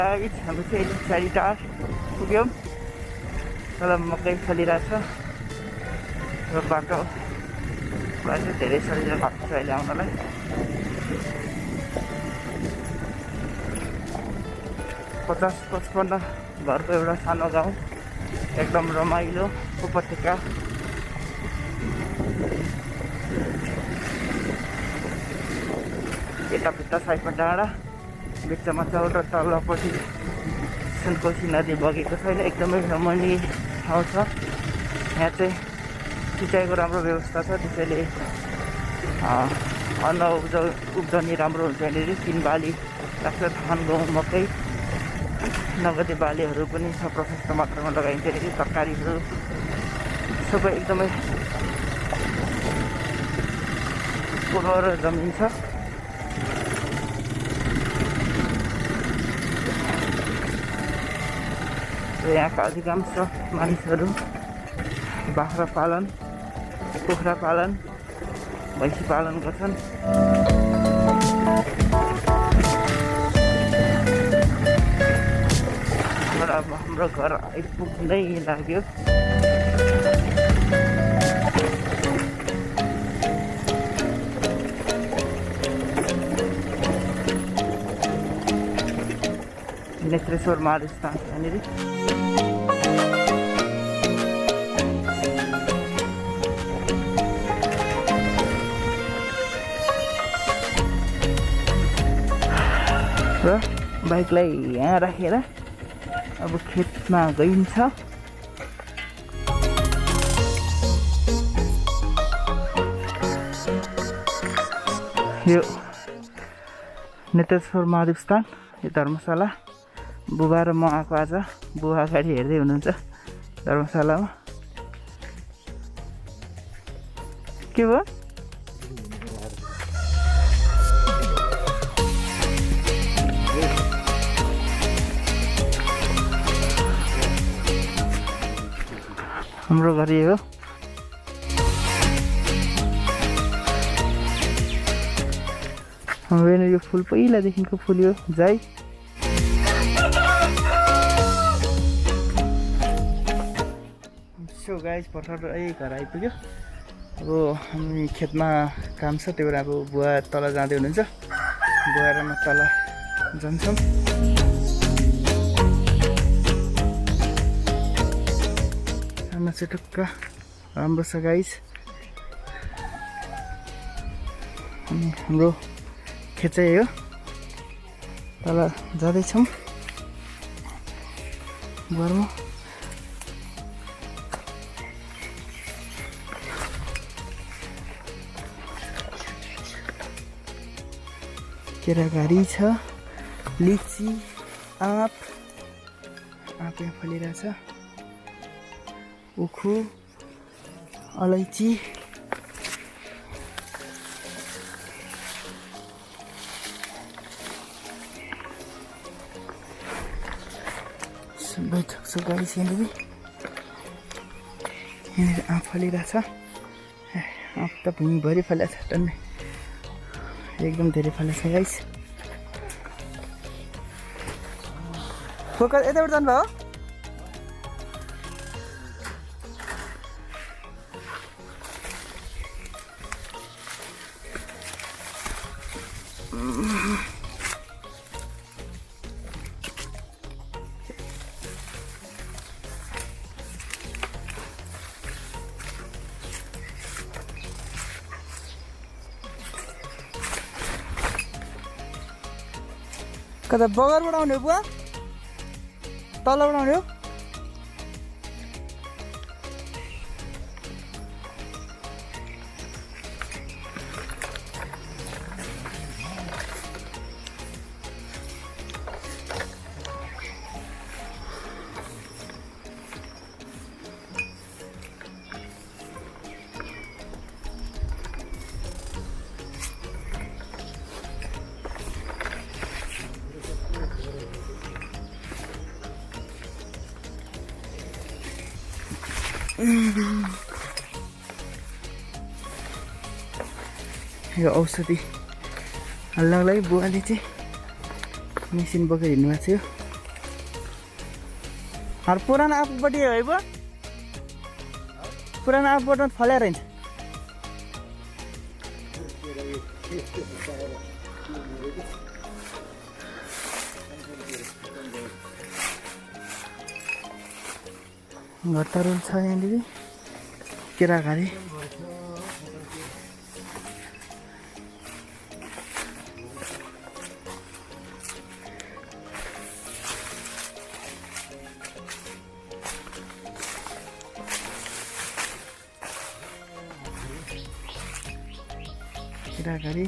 हाम्रो चाहिँ अहिले टार पुग्यौँ। तल मकै फलिरहेछ र बाटो चाहिँ धेरै सजिलो भएको छ अहिले आउनलाई। 50-55 घरको एउटा सानो गाउँ, एकदम रमाइलो उपत्यका। यतापिता साइडमा डाँडा, बिचमा चौर र तल्लोपट्टि सुनकोशी नदी बगेको छैन। एकदमै रमणीय ठाउँ छ। यहाँ चाहिँ सिँचाइको राम्रो व्यवस्था छ, त्यसैले अन्न उब्जनी राम्रो हुन्छ। यहाँनिर 3 बाली लाग्छ, धान, गहुँ, मकै, नगदी बालीहरू पनि छ, प्रशस्त मात्रामा लगाइन्छ। यहाँनिर तरकारीहरू सबै एकदमै उर्वर जमिन छ। र यहाँका अधिकांश मानिसहरू बाख्रा पालन, कुखुरा पालन, भैँसी पालन गर्छन्। अब हाम्रो घर आइपुग्दै लाग्यो। नेत्रेश्वर महादेव स्थान छ यहाँनिर। र बाइकलाई यहाँ राखेर अब खेतमा गइन्छ। यो नेत्रेश्वर महादेव स्थान, यो धर्मशाला। बुबा र म आएको आज। बुबा अगाडि हेर्दै हुनुहुन्छ धर्मशालामा। के भयो? हाम्रो घर यही हो। हाम्रो यो फुल पहिलादेखिको फुल यो जाई। सो गाइज, भर्खर घर आइपुग्यो। अब हामी खेतमा काम छ, त्यही भएर अब बुवा तल जाँदै हुनुहुन्छ। बुवा र म तल जान्छौँ। खाना चाहिँ टुक्क राम्रो छ गाइज। अनि हाम्रो खेत चाहिँ हो, तल जाँदैछौँ घरमा। केराघारी छ, लिची, आँप यहाँ फलिरहेछ, उखु, अलैँची, सबै थोक छ गाइस। यहाँनिर आँप फलिरहेछ। आँप त भुइँभरि फलेको छ, टन्नै एकदम धेरै फलेको छ गाइस। फोकस यताबाट जानुभयो? कता बगरबाट आउने बुवा? तलबाट आउने हो? यो औषधि हाल्नको लागि बुवाले चाहिँ मेसिन बोकेर हिँड्नु भएको थियो। पुरानो आफूपट्टि है पो पुरानो आफूबाट फल्याएर हिँड्छ घरतरुल छ यहाँनिर केराघारी केराघारी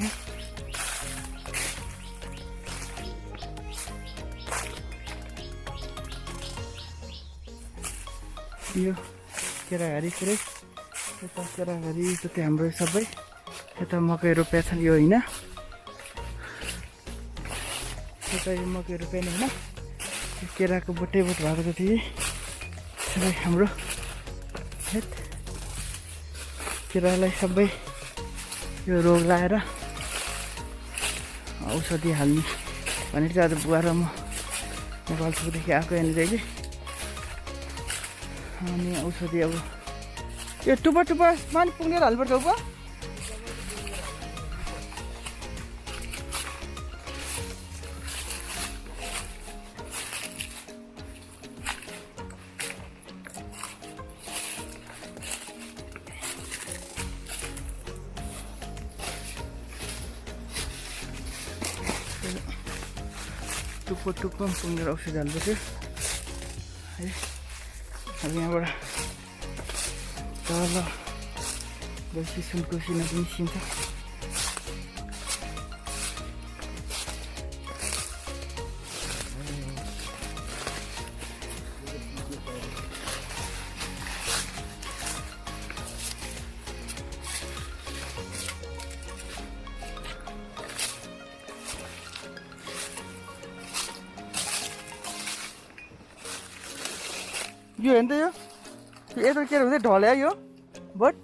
यो केराघारी पुरै यता केराघारी जति हाम्रो सबै यता मकै रोप्या छन् यो होइन यता यो मकै रोप्या होइन केराको बोटै बोट भएको जति सबै हाम्रो केरालाई सबै यो रोग लाएर औषधि हाल्ने भनेर चाहिँ आज बुवा र म नेपालदेखि आएको यहाँनिर कि अनि औषधि अब यो टुप्पा मानि पुगेर हाल्नुपर्छ उप टुप्पो पुगेर औषधि हाल्नुपर्छ है अब यहाँबाट तल बेसी सुनकोसी नदी निस्किन्छ यो हेर्नु त यो यता के हुँदै ढल्या यो बट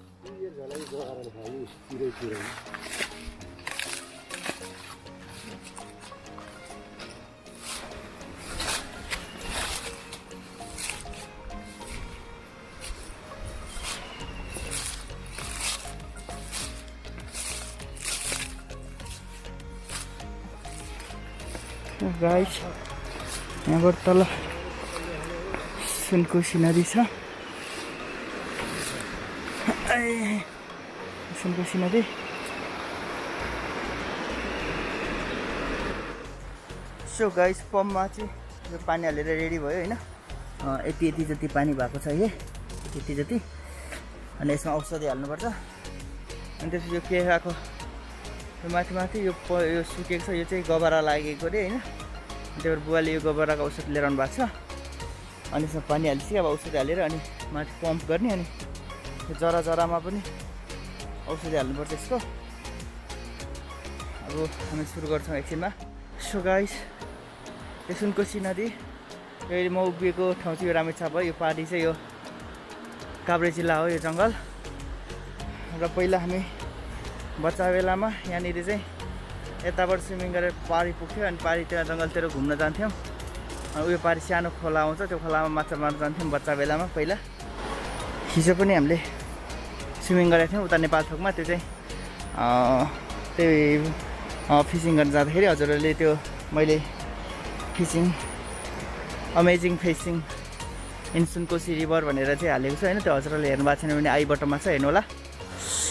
गाइस यहाँबाट तल सुनकोसी नदी छ सुनकोसी नदी सो गाइस पम्पमा चाहिँ यो पानी हालेर रेडी भयो होइन यति जति पानी भएको छ यति जति अनि यसमा औषधि हाल्नुपर्छ अनि त्यसपछि यो केराको यो माथि यो सुकेको छ यो चाहिँ गबरा लागेको अरे होइन त्यही भएर बुवाले यो गबराको औषधि लिएर आउनु भएको छ अनि यसमा पानी हाल्छ अब औषधि हालेर अनि माथि पम्प गर्ने अनि जरामा पनि औषधि हाल्नुपर्छ यसको अब हामी सुरु गर्छौँ एकछिनमा सो गाइस यो सुनकोसी नदी यो म उभिएको ठाउँ चाहिँ यो रामेछाप हो यो पहाडी चाहिँ यो काभ्रे जिल्ला हो यो जङ्गल र पहिला हामी बच्चा बेलामा यहाँनिर चाहिँ यताबाट स्विमिङ गरेर पारी पुग्थ्यो अनि पारीतिर जङ्गलतिर घुम्न जान्थ्यौँ उयो पारी सानो खोला आउँछ त्यो खोलामा माछा मार्न जान्थ्यौँ बच्चा बेलामा पहिला हिजो पनि हामीले स्विमिङ गरेको थियौँ उता नेपाल थोकमा त्यो चाहिँ त्यही फिसिङ गर्न जाँदाखेरि हजुरहरूले त्यो मैले fishing amazing fishing in Sunkoshi river भनेर चाहिँ हालेको छु होइन त्यो हजुरहरूले हेर्नु भएको छैन भने आई बटनमा छ हेर्नु होला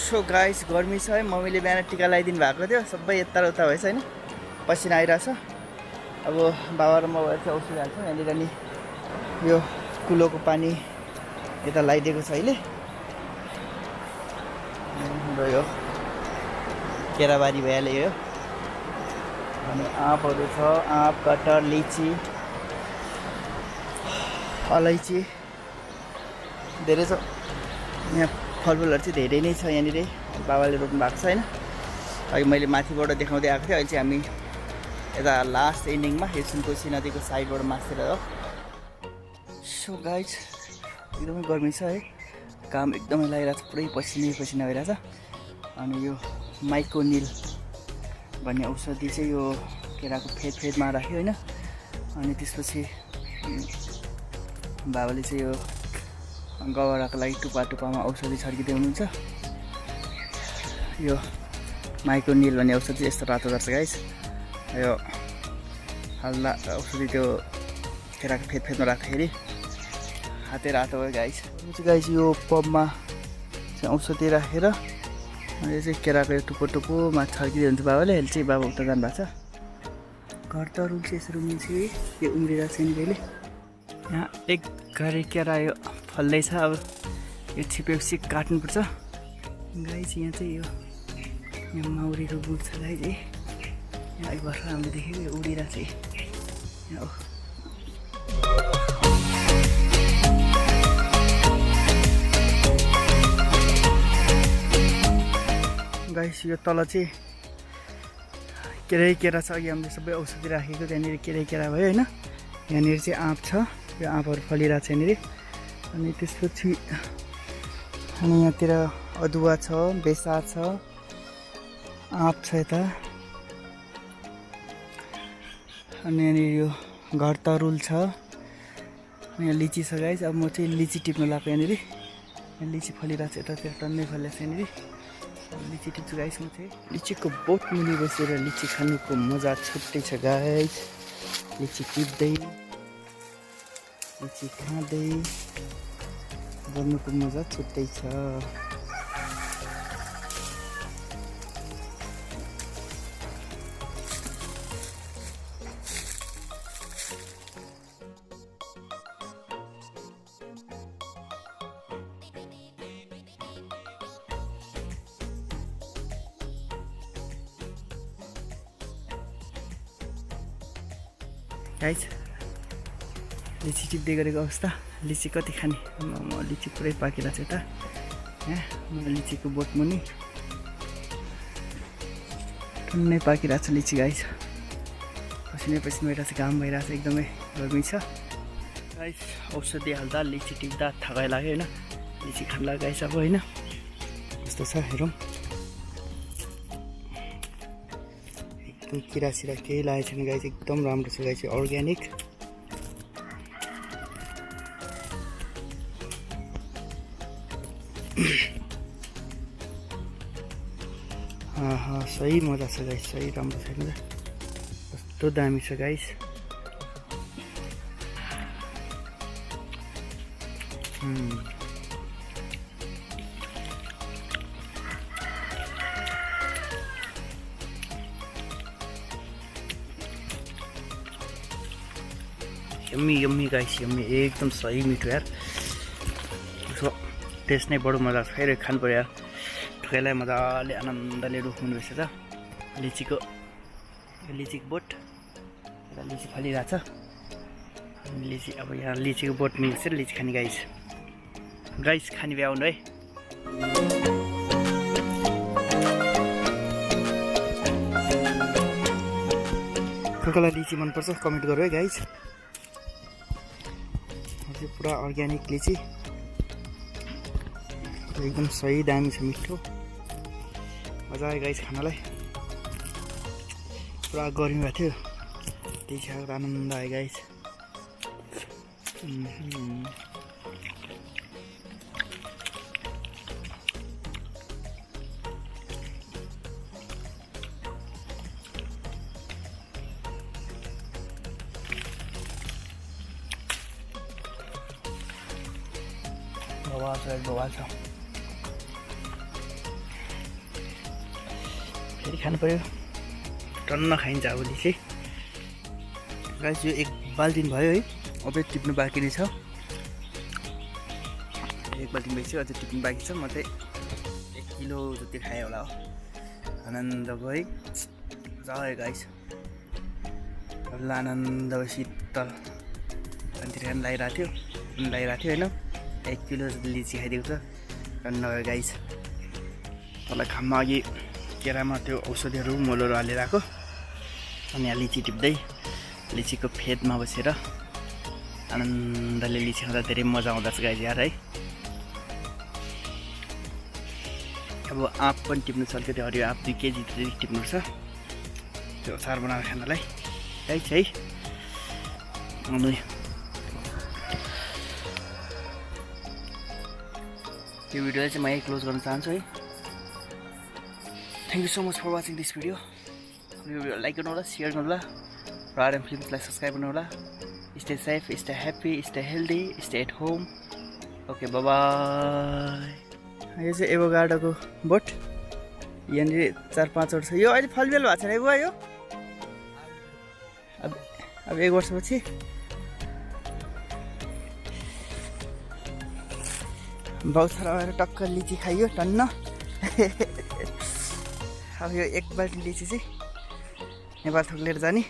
सो गाइस गर्मी छ है मम्मीले बिहान टिका लगाइदिनु भएको थियो सबै यता र उता भएछ होइन पसिना आइरहेछ अब बाबा र म भएर चाहिँ औषधि हाल्छौँ यहाँनिर नि यो कुलोको पानी यता लगाइदिएको छ अहिले र यो केराबारी भइहाल्यो यो अनि आँपहरू छ आँप कटहर लिची अलैँची धेरै छ यहाँ फलफुलहरू चाहिँ धेरै नै छ यहाँनिर बाबाले रोप्नु भएको छ होइन अघि मैले माथिबाट देखाउँदै आएको थिएँ अहिले चाहिँ हामी यता लास्ट एन्डिङमा यो सुनकोसी नदीको साइडबाट मास्तिर हो सो गाइस एकदमै गर्मी छ है काम एकदमै लागिरहेको छ पुरै पसिना भइरहेछ अनि यो माइकोनिल भन्ने औषधि चाहिँ यो केराको फेदमा राख्यो होइन अनि त्यसपछि बाबाले चाहिँ यो गबराको लागि टुप्पा टुप्पामा औषधि छर्किँदै हुनुहुन्छ। यो माइक्रो निल भन्ने औषधि यस्तो रातो गर्छ गाइस। यो हल्ला औषधि त्यो केराको फेदमा राख्दाखेरि हातै रातो भयो गाइस। गाइस यो पबमा चाहिँ औषधि राखेर अहिले चाहिँ केराको यो टुप्पो टुप्पोमा छर्किँदै हुन्छ बाबाले। अहिले चाहिँ बाबा उता जानुभएको छ। घर त रुल्छ यसरी उम्रिन्छ कि यो उम्रिरहेको छ नि कहिले। यहाँ एक घरी केरा यो फल्दैछ। अब यो छिपेपछि काट्नुपर्छ गाइस। यहाँ चाहिँ यो माउरीको गुड छ गाइस। यहाँ एक वर्ष हामीले देखेको यो उडिरहेको छ यहाँ हो। गाइस यो तल चाहिँ केरा छ। अघि हामीले सबै औषधि राखेको त्यहाँनिर केरा भयो होइन। यहाँनिर चाहिँ आँप छ। यो आँपहरू फलिरहेको छ यहाँनिर। अनि त्यसपछि अनि यहाँतिर अदुवा छ, बेसा छ, आँप छ यता। अनि यहाँनिर यो घर तरुल छ। अनि यहाँ लिची छ गाइस। अब म चाहिँ लिची टिप्न लगाएको यहाँनिर। यहाँ लिची फलिरहेको छ यतातिर टन्नै फलिरहेको छ यहाँनिर। लिची टिप्छु गाइस म चाहिँ। लिचीको बोट मुनि बसेर लिची खानुको मजा छुट्टै छ गाइस। लिची टिप्दै लिची खाँदै गर्नुको मजा छुट्टै छ। गाइस लिची टिप्दै गरेको अवस्था। लिची कति खाने? म लिची पुरै पाकिरहेको छ यता। यहाँ लिचीको बोट मुनि टन्नै पाकिरहेको छ लिची गाइस। पसिनै भइरहेको छ, घाम भइरहेको छ, एकदमै गर्मी छ गाइस। औषधि हाल्दा लिची टिप्दा थकाइ लाग्यो होइन। लिची खान लाग्यो गाइस अब होइन। कस्तो छ हेरौँ। एकदम किरासिरा केही लागेको छैन गाइस। एकदम राम्रो छ गाइस, अर्ग्यानिक। सही मजा छ गाइस, सही राम्रो छ नि। कस्तो दामी छ गाइस। यम्मी गाइस, यम्मी एकदम सही मिठो यार। उसको टेस्ट नै बडो मजा छ। फेरि खानु पर्यो यार। ठुकैलाई मजाले आनन्दले रोक्नु रहेछ त लिचीको बोट। यता लिची फलिरहेछ। लिची अब यहाँ लिचीको बोट मिल्छ लिची खाने गाइस खाने भ्याउनु है। कसलाई लिची मनपर्छ कमेन्ट गरौँ है गाइस। पुरा अर्ग्यानिक लिची एकदम सही दामी छ, मिठो मजा आयो गाइस खानालाई। पुरा गर्मी भएको थियो, त्यही खाएको आनन्द आयो गाइस। बवाल छ। फेरि खानु पर्यो, टन्न खाइन्छ अब लिची गाइस। यो एक बाल्टिन भयो है, अझै टिप्नु बाँकी नै छ। एक बाल्टिन भइसक्यो, अझै टिप्नु बाँकी छ। म चाहिँ 1 किलो जति खाएँ होला हो। आनन्द गयो मजा आयो गाइस। आनन्द शीतल पानीतिर खान लागिरहेको थियो होइन। 1 किलो जति लिची खाइदिएको छ। टन्न भयो गाइस। तल खाममा अघि केरामा त्यो औषधिहरू मोलहरू हालेर आएको। अनि यहाँ लिची टिप्दै लिचीको फेदमा बसेर आनन्दले लिची खाँदा धेरै मजा आउँदछ गाइस यार है। अब आँप पनि टिप्नु छ। त्यो हरियो आँप 2 केजी टिप्नुपर्छ त्यो अचार बनाएर खानलाई गाइस है। अनि यो भिडियोलाई चाहिँ म यही क्लोज गर्न चाहन्छु है। Thank you so much for watching this video. यो भिडियो लाइक गर्नु होला, सेयर गर्नु होला र आरएम फिल्म्सलाई सब्सक्राइब गर्नु होला। Stay safe, stay happy, stay healthy, stay at home. Okay, bye bye. यो चाहिँ एभोकाडोको बोट यहाँनिर 4-5 वर्ष यो अहिले फलबेल भएको छैन बुवा यो अब 1 वर्षपछि बाउछरा भएर टक्क लिची खाइयो टन्न। अब यो 1 बाल्टी लिची चाहिँ नेपाल थोक लिएर जाने।